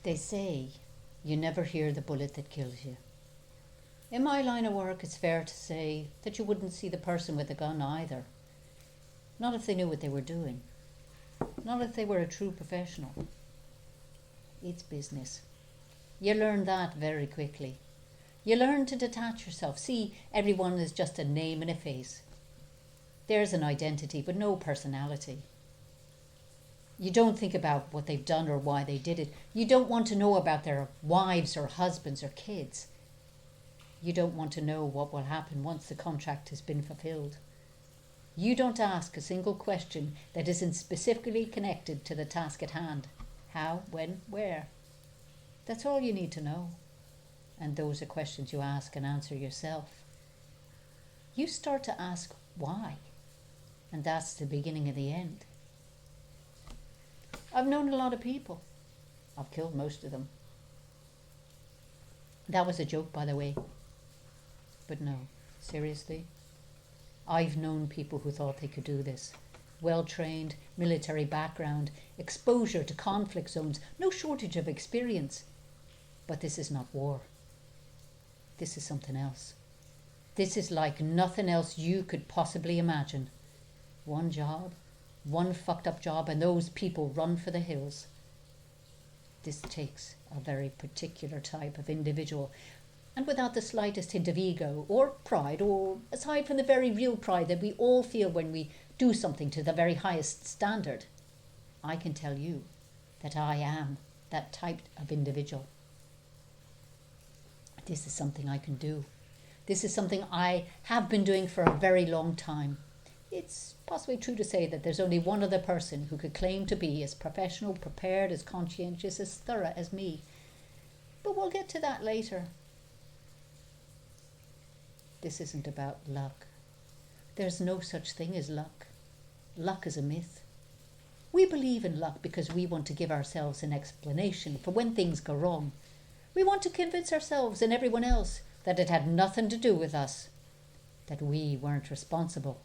They say you never hear the bullet that kills you. In my line of work, it's fair to say that you wouldn't see the person with the gun either. Not if they knew what they were doing. Not if they were a true professional. It's business. You learn that very quickly. You learn to detach yourself. See, everyone is just a name and a face. There's an identity, but no personality. You don't think about what they've done or why they did it. You don't want to know about their wives or husbands or kids. You don't want to know what will happen once the contract has been fulfilled. You don't ask a single question that isn't specifically connected to the task at hand. How, when, where. That's all you need to know. And those are questions you ask and answer yourself. You start to ask why. And that's the beginning of the end. I've known a lot of people. I've killed most of them. That was a joke, by the way. But no, seriously. I've known people who thought they could do this. Well-trained, military background, exposure to conflict zones, no shortage of experience. But this is not war. This is something else. This is like nothing else you could possibly imagine. One job, one fucked up job, and those people run for the hills. This takes a very particular type of individual, and without the slightest hint of ego or pride, or aside from the very real pride that we all feel when we do something to the very highest standard, I can tell you that I am that type of individual. This is something I can do. This is something I have been doing for a very long time. It's possibly true to say that there's only one other person who could claim to be as professional, prepared, as conscientious, as thorough as me. But we'll get to that later. This isn't about luck. There's no such thing as luck. Luck is a myth. We believe in luck because we want to give ourselves an explanation for when things go wrong. We want to convince ourselves and everyone else that it had nothing to do with us, that we weren't responsible.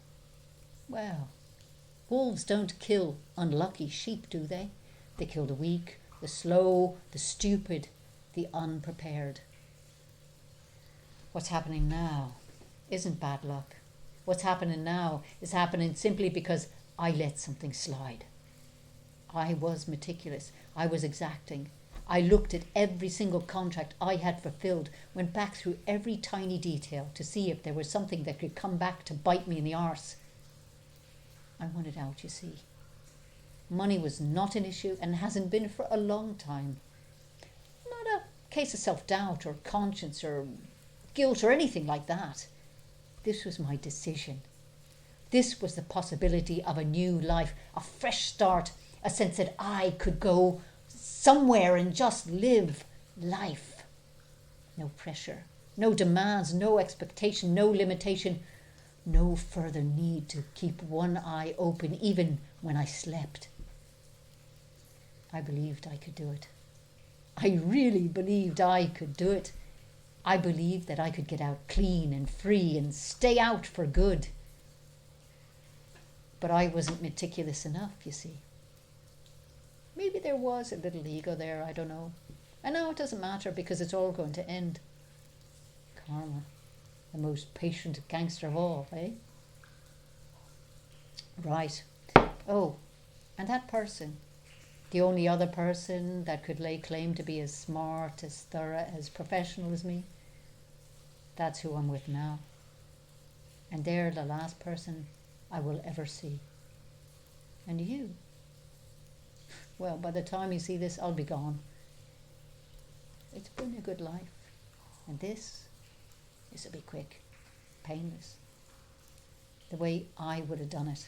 Well, wolves don't kill unlucky sheep, do they? They kill the weak, the slow, the stupid, the unprepared. What's happening now isn't bad luck. What's happening now is happening simply because I let something slide. I was meticulous. I was exacting. I looked at every single contract I had fulfilled, went back through every tiny detail to see if there was something that could come back to bite me in the arse. I wanted out, you see. Money was not an issue and hasn't been for a long time. Not a case of self-doubt or conscience or guilt or anything like that. This was my decision. This was the possibility of a new life, a fresh start, a sense that I could go somewhere and just live life. No pressure, no demands, no expectation, no limitation, no further need to keep one eye open even when I slept. I believed I could do it. I really believed I could do it. I believed that I could get out clean and free and stay out for good. But I wasn't meticulous enough, you see. Maybe there was a little ego there, I don't know. And now it doesn't matter because it's all going to end. Karma, the most patient gangster of all, eh? Right. Oh, and that person, the only other person that could lay claim to be as smart, as thorough, as professional as me, that's who I'm with now. And they're the last person I will ever see. And you? Well, by the time you see this, I'll be gone. It's been a good life. And this'll be quick, painless. The way I would have done it.